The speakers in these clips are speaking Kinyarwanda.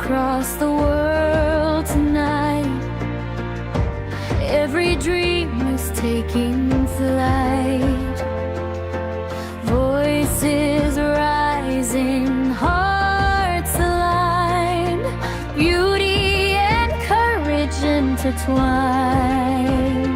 across the world tonight. Every dream is taking flight. Voices rising, hearts aligned. Beauty and courage intertwined.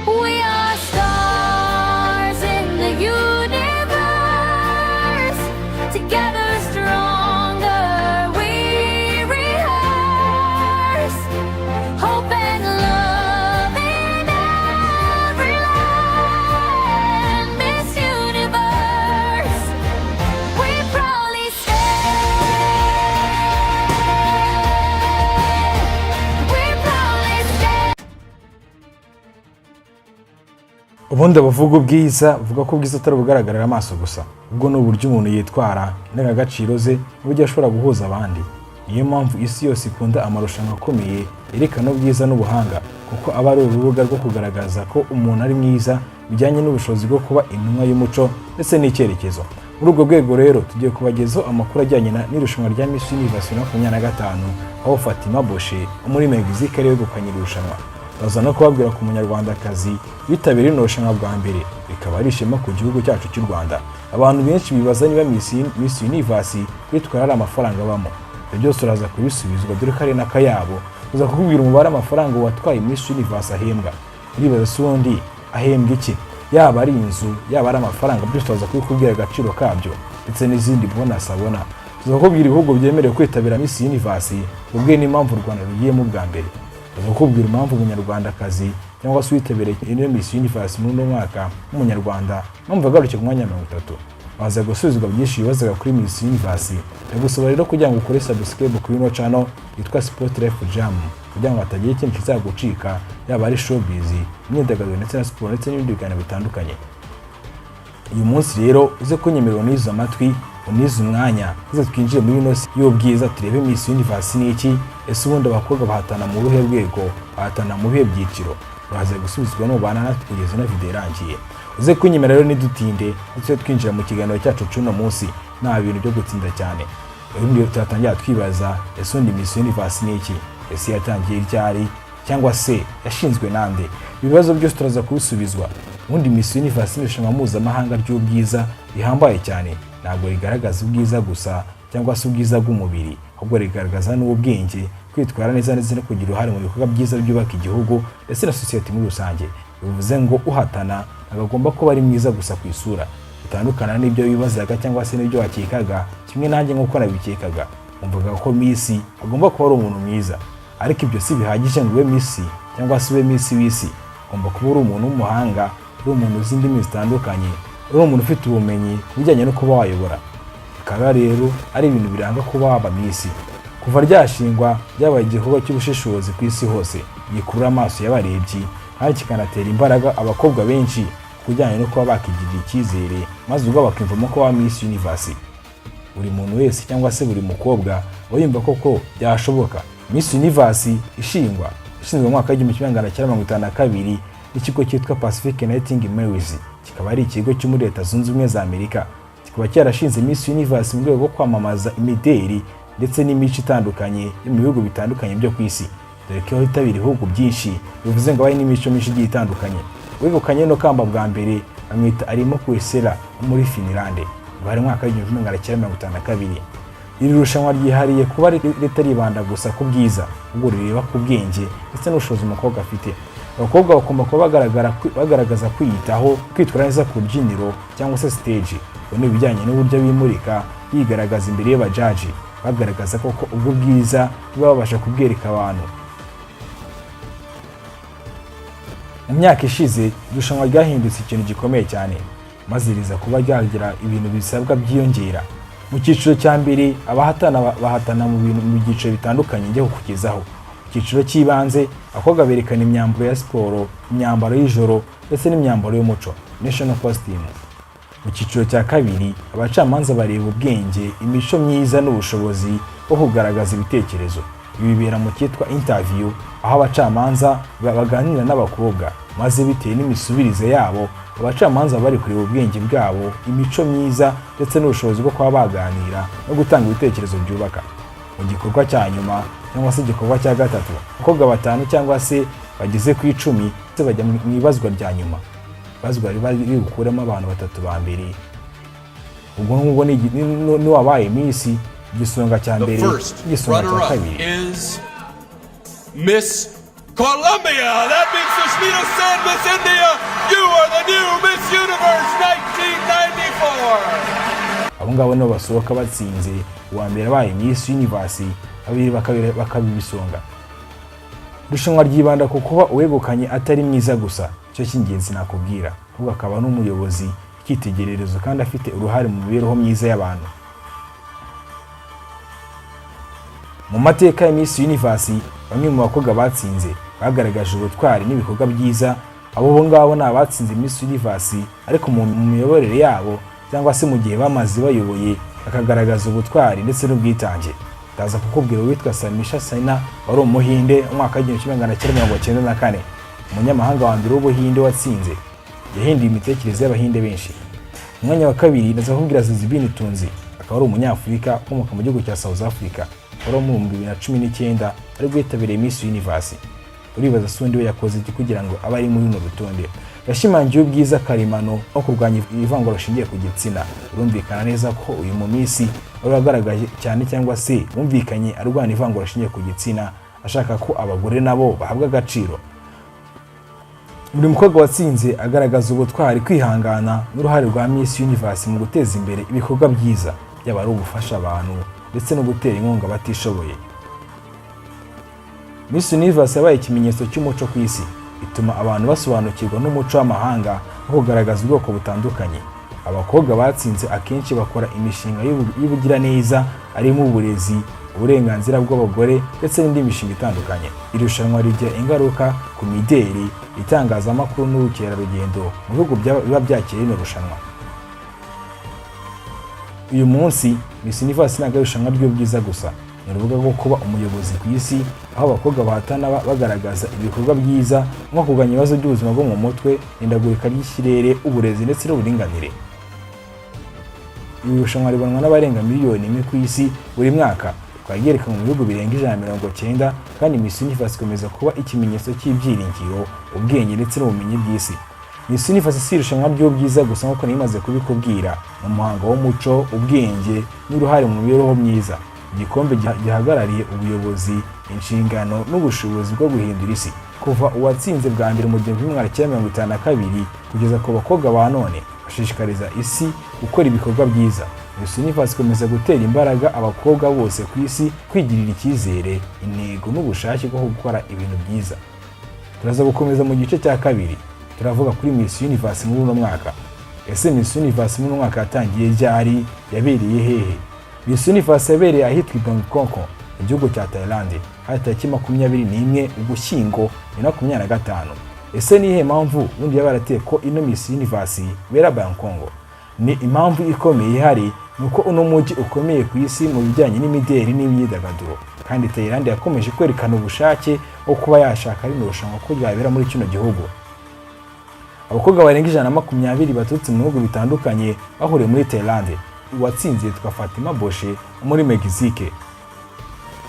We are stars in the universe, together stronger we rehearse. Hope and love in every land. Miss Universe, we proudly stand. We proudly stand. ubundi abavuga ubwiza bavuga ko ubwiza atari ubugaragarira amaso gusa, ubwo ni uburyo umuntu yitwara n'agaciro ze n'uburyo ashobora guhuza abandi. Niyo mpamvu isi yose ikunda amarushanwa akomeye yerekana ubwiza n'ubuhanga, kuko aba ari urubuga rwo kugaragaza ko umuntu ari mwiza bijyanye n'ubushobozi bwo kuba intumwa y'umuco ndetse n'icyerekezo. Muri ubwo rwego rero tugiye kubagezaho amakuru ajyanye n'irushanwa rya Miss Universe 2025, aho Fatima Boshe muri Mexique ari wegukanye irushanwa. Baza no kubabwira ku munyarwandakazi bitabiriye irushanwa bwa mbere, bikaba ari ishema ku gihugu cyacu cy'u Rwanda. Abantu benshi bibaza niba Miss Universe bitwara ari amafaranga bamo. Ibyo byose uraza kubisubizwa dore ko ari n'akayabo. Uza kukubwira umubare amafaranga watwaye Miss Universe ahembwa. Uribaza se ubundi ahembwa iki? Yaba ari inzu, yaba ari amafaranga, byose turaza kubikubwira agaciro kabyo ndetse n'izindi bonus abona. Tuza kukubwira ibihugu byemerewe kwitabira Miss Universe, ubwe n'impamvu u Rwanda rugiyemo bwa mbere. Tuza kukubwira impamvu umunyarwandakazi cyangwa se witabiriye Miss Universe muri uno mwaka w'umunyarwanda mpamvu agarukiye ku mwanya 30. Baza gusubizwa byinshi bibazaga kuri Miss Universe. Ndagusaba rero kugira ngo ukore subscribe kuri ino channel yitwa Sport Life Jam, kugira ngo hatagira ikintu kizagucika, yaba ari showbiz, imyidagaduro ndetse na siporo ndetse n'ibindi biganiro bitandukanye. Uyu munsi rero uze kunyemerera unize amatwi, unize umwanya, uze twinjire muri ino y'ubwiza turebe Miss Universe ni iki, ese ubundi abakobwa bahatana mu ruhe rwego, bahatana mu bihe byiciro. Uraza gusubizwa n'ubana natwe kugeza na video irangiye. Uze kunyemerera rero nidutinde ndetse twinjira mu kiganiro cyacu cy'uno munsi nta bintu byo gutsinda cyane. Ubundi tutatangira twibaza ese undi Miss Universe ni iki, ese yatangiye ryari cyangwa se yashinzwe nande. Ibibazo byose turaza kubisubizwa. Ubundi Miss Universe ni irushanwa mpuzamahanga ry'ubwiza rihambaye cyane, ntabwo rigaragaza ubwiza gusa cyangwa se ubwiza bw'umubiri, ahubwo rigaragaza n'ubwenge, kwitwara neza ndetse no kugira uruhare mu bikorwa byiza byubaka igihugu ndetse na society muri rusange. Bivuze ngo uhatana agomba kuba ari mwiza gusa ku isura, bitandukana n'ibyo wibazaga cyangwa se n'ibyo wakekaga, kimwe nanjye nk'uko nabikekaga. Umvuga ko Miss agomba kuba ari umuntu mwiza, ariko ibyo si bihagije ngo ube Miss cyangwa se ube Miss w'isi. Ugomba kuba uri umuntu w'umuhanga, uri umuntu uzi indimi zitandukanye, uri umuntu ufite ubumenyi bijyanye no kuba wayobora. Bikaba rero ari ibintu biranga kuba waba Miss. Kuva ryashingwa byabaye igikorwa cy'ubushishozi ku isi hose, gikurura amaso y'abarebyi kandi kikanatera imbaraga abakobwa benshi kujyanye no kuba bakigirira icyizere, maze ubwo bakimvamo ko wa Miss Universe. Buri muntu wese cyangwa se buri mukobwa wayumva koko byashoboka. Miss Universe ishinzwe mu mwaka w'1952 n'ikigo cyitwa Pacific Netting Marys, kikaba ari ikigo cyo muri Leta Zunze Ubumwe za Amerika. Kikaba cyarashinze Miss Universe mu rwego rwo kwamamaza imideri ndetse n'imico itandukanye yo mu bihugu bitandukanye byo ku isi, dore ko hitabira ibihugu byinshi, bivuze ngo bari n'imico myinshi igiye itandukanye. Wegukanye no kamba bwa mbere amwita arimo kwesera muri Finland, bari mu mwaka w'1952. Iri rushanwa ryihariye kuba ritari ibanda gusa ku bwiza, ubwo rireba ku bwenge ndetse n'ubushobozi umukobwa afite. Abakobwa bagomba kuba bagaragaza kwiyitaho, kwitwara neza ku rubyiniro cyangwa se stage, ubwo ibijyanye n'uburyo bimurika yigaragaza imbere y'abajaji, bagaragaza koko ubwo bwiza babasha kubwereka abantu. Mu myaka ishize irushanwa ryahindutse ikintu gikomeye cyane, maze riza kuba ryagira ibintu bisabwa byiyongera. Mu cyiciro cya mbere bahatana mu byiciro bitandukanye njye kukugezaho. Icyiciro cy'ibanze abakobwa berekana imyambaro ya siporo, imyambaro y'ijoro ndetse n'imyambaro y'umuco, national costume. Mu cyiciro cya kabiri abacamanza bareba ubwenge, imico myiza n'ubushobozi bwo kugaragaza ibitekerezo. Ibi bibera mu cyitwa interview, aho abacamanza baganira n'abakobwa, maze bitewe n'imisubirize yabo abacamanza bari kureba ubwenge bwabo, imico myiza ndetse n'ubushobozi bwo kuba baganira no gutanga ibitekerezo byubaka. mu gikorwa cya nyuma cyangwa se igikorwa cya gatatu. Abakobwa batanu cyangwa se bageze ku 10 bajya mu ibazwa rya nyuma. Ibazwa riba rigukuramo abantu batatu ba mbere. Ubwo ngubwo ni wabaye Miss igisonga cya mbere, igisonga cya kabiri. Miss Colombia, that means Sushmita Sen, Miss India, you are the new Miss Universe 1994. Abo ngabo nibo basohoka batsinze. Uwa mbere abaye Miss Universe, abiri bakabibisonga. Irushanwa ryibanda ku kuba uwegukanye atari mwiza gusa, cyo cy'ingenzi nakubwira, ahubwo akaba n'umuyobozi, icyitegererezo kandi afite uruhare mu mibereho myiza y'abantu. Mu mateka ya Miss Universe, bamwe mu bakobwa batsinze bagaragaje ubutwari n'ibikorwa byiza. Abo ngabo ni abatsinze Miss Universe ariko mu miyoborere yabo cyangwa se mu gihe bamaze bayoboye bakagaragaza ubutwari ndetse n'ubwitange. Ndaza kukubwira witwa Samisha Saina wari umuhinde umwaka wa 1994, umunyamahanga wa mbere w'ubuhinde watsinze. Yahinduye imitekerereze y'abahinde benshi. Umwanya wa kabiri ndaza kukubwira Zibini Tunzi, akaba ari umunyafurika ukomoka mu gihugu cya South Africa, wari mu 2019 ari guhitabiriye Miss Universe. Uribaza sundi we yakoze iki kugira ngo abari muri runo rutonde? Yashimangiye ubwiza karemano no kurwanya ivangura rishingiye ku gitsina. Urumvikana neza ko uyu mu Miss wari wagaragaye cyane cyangwa se wumvikanye arwanya ivangura rishingiye ku gitsina, ashaka ko abagore nabo bahabwa agaciro. Buri mukobwa watsinze agaragaza ubutwari, kwihangana n'uruhare rwa Miss Universe mu guteza imbere ibikorwa byiza, yaba ari ugufasha abantu ndetse no gutera inkunga batishoboye. Miss Universe yabaye ikimenyetso cy'umuco ku isi, ituma abantu basobanukirwa n'umuco w'amahanga no kugaragaza ubwoko butandukanye. Abakobwa batsinze akenshi bakora imishinga y'ubugiraneza arimo uburezi, uburenganzira bw'abagore ndetse n'indi mishinga itandukanye. Irushanwa rigira ingaruka ku mideli, itangazamakuru n'ubukerarugendo mu bihugu biba byakiriye ino rushanwa. Uyu munsi Miss Universe ntabwo ari irushanwa ry'ubwiza gusa, ni urubuga rwo kuba umuyobozi ku isi, aho abakobwa bahatana bagaragaza ibikorwa byiza nko kurwanya ibibazo by'ubuzima bwo mu mutwe, indagurika ry'ikirere, uburezi ndetse n'uburinganire. Iri rushanwa ribonwa n'abarenga miliyoni 1 ku isi buri mwaka, twagerekana mu bihugu birenga 190, kandi Miss Universe ikomeza kuba ikimenyetso cy'ibyiringiro, ubwenge ndetse n'ubumenyi bw'isi. Miss Universe si irushanwa ry'ubwiza gusa nk'uko nimaze kubikubwira, mu muhango w'umuco, ubwenge n'uruhare mu mibereho myiza. Igikombe gihagarariye ubuyobozi, inshingano n'ubushobozi bwo guhindura isi. Kuva uwatsinze bwa mbere mu 1952 kugeza ku bakobwa ba none, bashishikariza isi gukora ibikorwa byiza. Miss Universe ikomeza gutera imbaraga abakobwa bose ku isi kwigirira icyizere, intego n'ubushake bwo gukora ibintu byiza. Turaza gukomeza mu gice cya kabiri, turavuga kuri Miss Universe muri uno mwaka. Ese Miss Universe muri uno mwaka yatangiye ryari? Yabereye hehe? Miss Universe yabereye ahitwa Bangkok mu gihugu cya Thailand, tariki 21 Ugushyingo 2025. Ese ni ihe mpamvu undi yabarateye ko ino Miss Universe bera Bangkok? Ni impamvu ikomeye ihari, nuko uno mujyi ukomeye ku isi mu bijyanye n'imideli n'imyidagaduro, kandi Thailand yakomeje kwerekana ubushake bwo kuba yashaka rino rushanwa ko ryabera muri kino gihugu. Abakobwa barenga 120 baturutse mu bihugu bitandukanye bahuriye muri Thailand. Uwatsinze yitwa Fatima Boshe muri Mexique,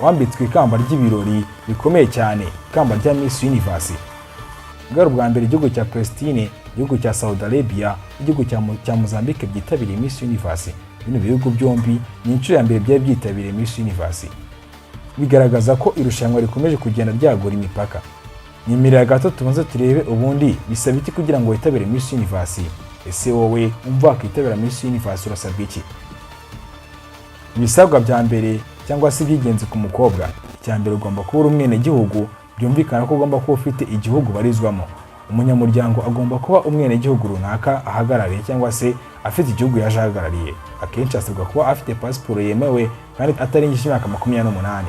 wambitswe ikamba ry'ibirori bikomeye cyane, ikamba rya Miss Universe. Bwari bwa mbere igihugu cya Palestine, igihugu cya Saudi Arabia, igihugu cya Mozambique byitabiriye Miss Universe. Bino bihugu byombi ni inshuro ya mbere byari byitabiriye Miss Universe. Bigaragaza ko irushanwa rikomeje kugenda ryagura imipaka. Nyemerera gato tubanze turebe ubundi bisaba iki kugira ngo witabire Miss Universe. Ese wowe umva kwitabira Miss Universe urasabwa iki? Ibisabwa bya mbere cyangwa se by'ingenzi ku mukobwa. Icya mbere ugomba kuba umwene gihugu, byumvikana ko ugomba kuba ufite igihugu barizwamo. Umunyamuryango agomba kuba umwene gihugu runaka ahagarariye cyangwa se afite igihugu yaje ahagarariye. Akenshi asabwa kuba afite passport yemewe kandi atarengeje imyaka 28.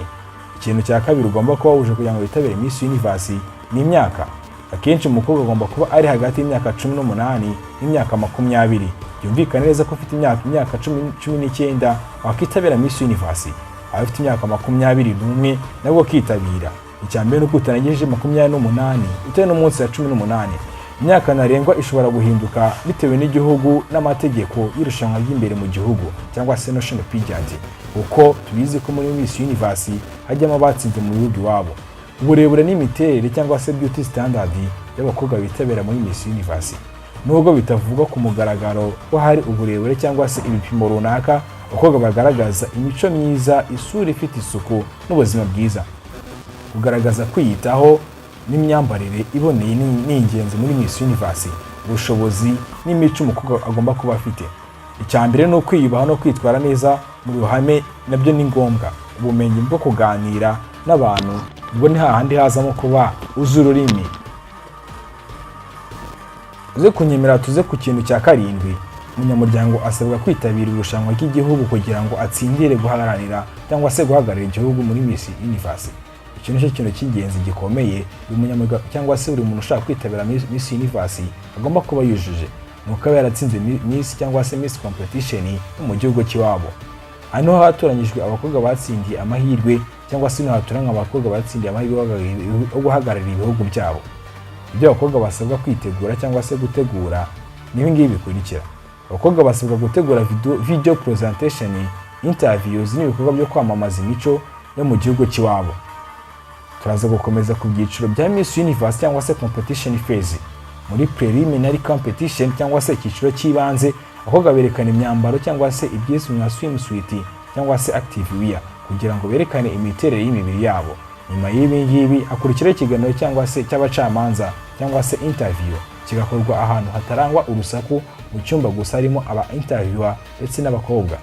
Ikintu cya kabiri ugomba kuba wuje kugira ngo witabire Miss Universe ni imyaka. Akenshi umukobwa agomba kuba ari hagati y'imyaka 18 n'imyaka 20. Byumvikana neza ko ufite imyaka 19 wakitabira Miss Universe. Abafite imyaka 21 nabwo kitabira. Icya mbere nuko utanagejeje 28 utari no munsi ya 18. imyaka ntarengwa ishobora guhinduka bitewe n'igihugu n'amategeko y'irushanwa ry'imbere mu gihugu cyangwa se national pageant, kuko tubizi ko muri Miss Universe hajyamo abatsinze mu bihugu iwabo. Uburebure n'imiterere cyangwa se beauty standard y'abakobwa bitabira muri Miss Universe, nubwo bitavugwa ku mugaragaro ko hari uburebure cyangwa se ibipimo runaka, abakobwa bagaragaza imico myiza, isura ifite isuku n'ubuzima bwiza. Kugaragaza kwiyitaho n'imyambarire iboneye ni ingenzi muri Miss Universe. Ubushobozi n'imico umukobwa agomba kuba afite, icyambere ni ukwiyubaha no kwitwara neza mu ruhame, nabyo ni ngombwa. Ubumenyi bwo kuganira n'abantu, ubwo ni hahandi hazamo kuba uzi ururimi. Uze kunyemera tuze ku kintu cya karindwi. Umunyamuryango asabwa kwitabira irushanwa ry'igihugu kugira ngo atsindire guhagararira cyangwa se guhagararira igihugu muri Miss Universe. Icyo nicyo kintu cy'ingenzi gikomeye buri munyamuryango cyangwa se buri muntu ushaka kwitabira Miss Universe agomba kuba yujuje, nuko aba yaratsinze Miss cyangwa se Miss Competition mu gihugu cy'iwabo. Hano hatoranyijwe abakobwa batsindiye amahirwe cyangwa se hatoranywa abakobwa batsindiye amahirwe yo guhagararira ibihugu byabo. Ibyo abakobwa basabwa kwitegura cyangwa se gutegura nibi ngibi bikurikira. Abakobwa basabwa gutegura video presentation, interviews n'ibikorwa byo kwamamaza imico yo mu gihugu cy'iwabo. Turaza gukomeza ku byiciro bya Miss Universe cyangwa se competition phase. Muri preliminary competition cyangwa se icyiciro cy'ibanze, abakobwa berekana imyambaro cyangwa se ibyiswe nka swimsuit cyangwa se active wear kugira ngo berekane imiterere y'imibiri yabo. Nyuma y'ibi ngibi hakurikiraho ikiganiro cyangwa se cy'abacamanza cyangwa se interview, kigakorwa ahantu hatarangwa urusaku, mu cyumba gusa harimo aba interviewer ndetse n'abakobwa.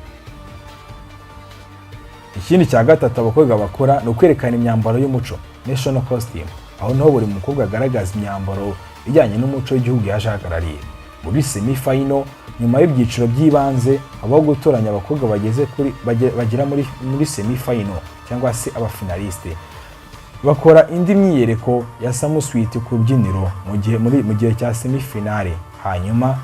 Ikindi cya gatatu abakobwa bakora ni ukwerekana imyambaro y'umuco, national costume, aho naho buri mukobwa agaragaza imyambaro ijyanye n'umuco w'igihugu yaje ahagarariye. Muri semi final, nyuma y'ibyiciro by'ibanze, habaho gutoranya abakobwa bagera muri semi final cyangwa se abafinaliste. Bakora indi myiyereko ya samuswiti ku rubyiniro mu gihe cya semi finale. Hanyuma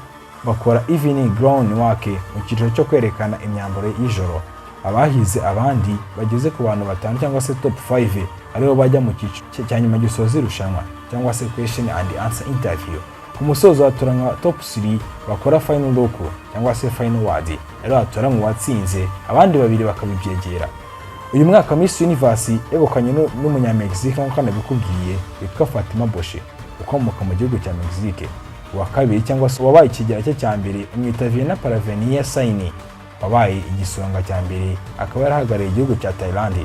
bakora evening ground work mu cyiciro cyo kwerekana imyambaro y'ijoro. Abahize abandi bageze ku bantu batanu cyangwa se top 5 aribo bajya mu cyiciro cya nyuma gisoza irushanwa cyangwa se question and answer interview. Ku musozo hatoranywa top 3 bakora final look cyangwa se final word, rero hatoranywa uwatsinze, abandi babiri bakabibyegera. Uyu mwaka Miss Universe yegukanye n'umunyamegizike nk'uko nabikubwiye witwa Fatima Boshe ukomoka mu gihugu cya Mexique. Uwa kabiri cyangwa se wabaye ikigera cye cya mbere umwitaviye na Paravenia Saini wabaye igisonga cya mbere, akaba yarahagarariye igihugu cya Thailand,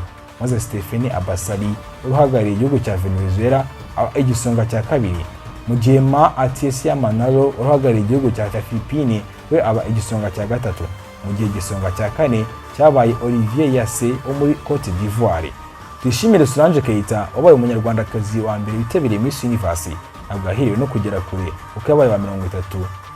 maze Stephanie Abasali uhagarariye igihugu cya Venezuela igisonga cya kabiri, mu gihe Ma Atiesia Manalo uhagarariye igihugu cya Philippines we aba igisonga cya gatatu, mu gihe igisonga cya kane cyabaye Olivier Yase wo muri Cote d'Ivoire. Twishimire Solange Keita wabaye umunyarwandakazi wa mbere witabiriye Miss Universe, ntabwo yahiriwe no kugera kure kuko yabaye wa 30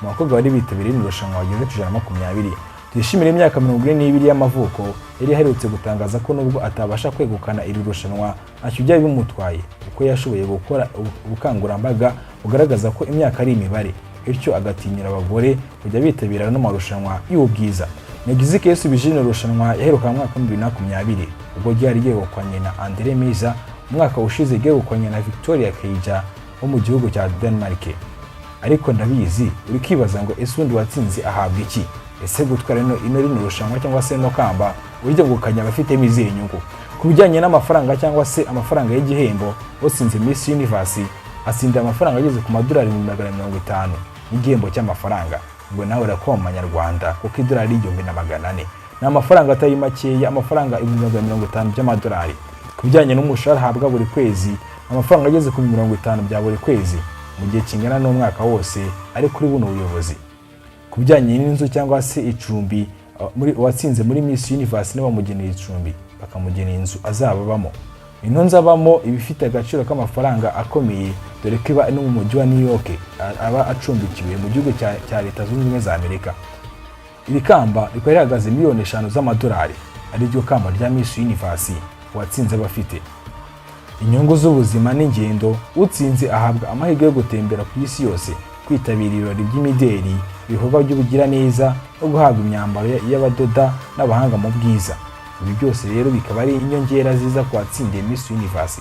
mu bakobwa bari bitabiriye irushanwa bageze 120. Twishimire imyaka 42 y'amavuko yari yaherutse gutangaza ko nubwo atabasha kwegukana iri rushanwa ntacyo byari bimutwaye, kuko yashoboye gukora ubukangurambaga bugaragaza ko imyaka ari imibare, bityo agatinyira abagore kujya bitabira no marushanwa y'ubwiza. Mexique yasubije ino rushanwa yaheruka mu mwaka 2020 ubwo ryari ryegukanye na Andre Meza, umwaka ushize ryegukanye na Victoria Keija wo mu gihugu cya Denmark. Ariko ndabizi uri kibaza ngo ese undi watsinze ahabwa iki? Ese gutwara rino rushanwa cyangwa se no kamba uryo gukanya abafite mizeye inyungu ku bijyanye n'amafaranga cyangwa se amafaranga y'igihembo? Utsinze Miss Universe atsinda amafaranga ageze ku madolari 150 n'igihembo cy'amafaranga. Ubwo nawe urakoma Manyarwanda kuko idolari 1400 ni amafaranga atari makeya, amafaranga 150 by'amadolari. Ku bijyanye n'umushahara ahabwa buri kwezi, amafaranga ageze ku 50 bya buri kwezi mu gihe kingana n'umwaka wose ari kuri buno ubuyobozi. Ku bijyanye n'inzu cyangwa se icumbi, muri watsinze muri Miss Universe n'abamugenera icumbi bakamugenera inzu azababamo. Ino nzu abamo ibifite agaciro k'amafaranga akomeye, dore ko iba no mu mujyi wa New York, aba acumbikiwe mu gihugu cya Leta Zunze Ubumwe za Amerika. Iri kamba rikaba rihagaze miliyoni 5 z'amadolari, ari ryo kamba rya Miss Universe watsinze bafite. Inyungu z'ubuzima n'ingendo, utsinze ahabwa amahirwe yo gutembera ku isi yose, kwitabira ibirori by'imideli, ibikorwa by'ubugira neza no guhabwa imyambaro y'abadoda n'abahanga mu bwiza. Ibi byose rero bikaba ari inyongera ziza ku watsindiye Miss Universe.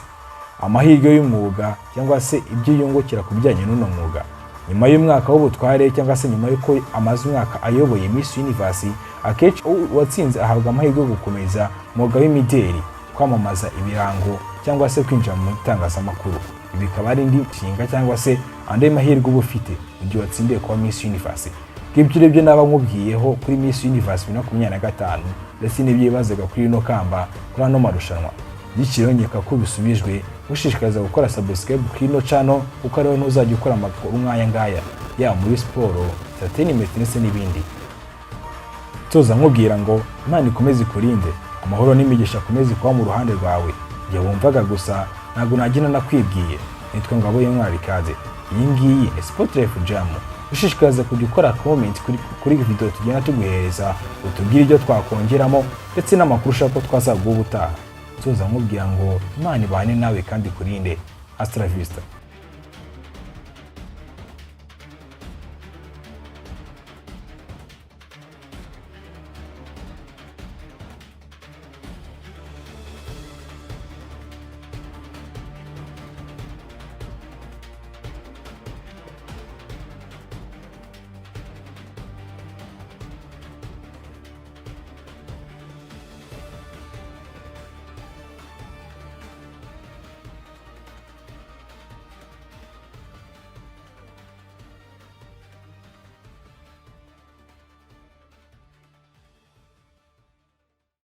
Amahirwe y'umwuga cyangwa se ibyo yungukira ku bijyanye n'uno mwuga. nyuma y'umwaka w'ubutware cyangwa se nyuma y'uko amaze umwaka ayoboye Miss Universe, akenshi uwatsinze ahabwa amahirwe yo gukomeza umwuga w'imideli, kwamamaza ibirango cyangwa se kwinjira mu itangazamakuru. Ibi bikaba ari indi nshinga cyangwa se andi mahirwe uba ufite mu gihe watsindiye kuba Miss Universe. Ngibyo rero naba nkubwiyeho kuri Miss Universe 2025 ndetse n'ibyibazaga kuri ino kamba kuri ano marushanwa. Gikironyeka ko bisubijwe, ushishikariza gukora subscribe kuri ino channel kuko ariho ntuzajya ukora amakuru nk'aya ngaya ya muri siporo, entertainment ndetse n'ibindi. Tuza nkubwira ngo Imana ikomeze ikurinde, amahoro n'imigisha akomeze kuba mu ruhande rwawe. Jye wumvaga gusa ntabwo nagina nakwibwiye. Nitwa Ngabo y'Intwari Kaze. Iyi ngiyi ni Spotlife Jam. Ushishikariza kujya ukora comment kuri video tugenda tuguhereza, utubwire ibyo twakongeramo ndetse n'amakuru ushaka ko twazaguha ubutaha. Tuza nkubwira ngo Imana ibane nawe kandi kurinde. Hasta la vista.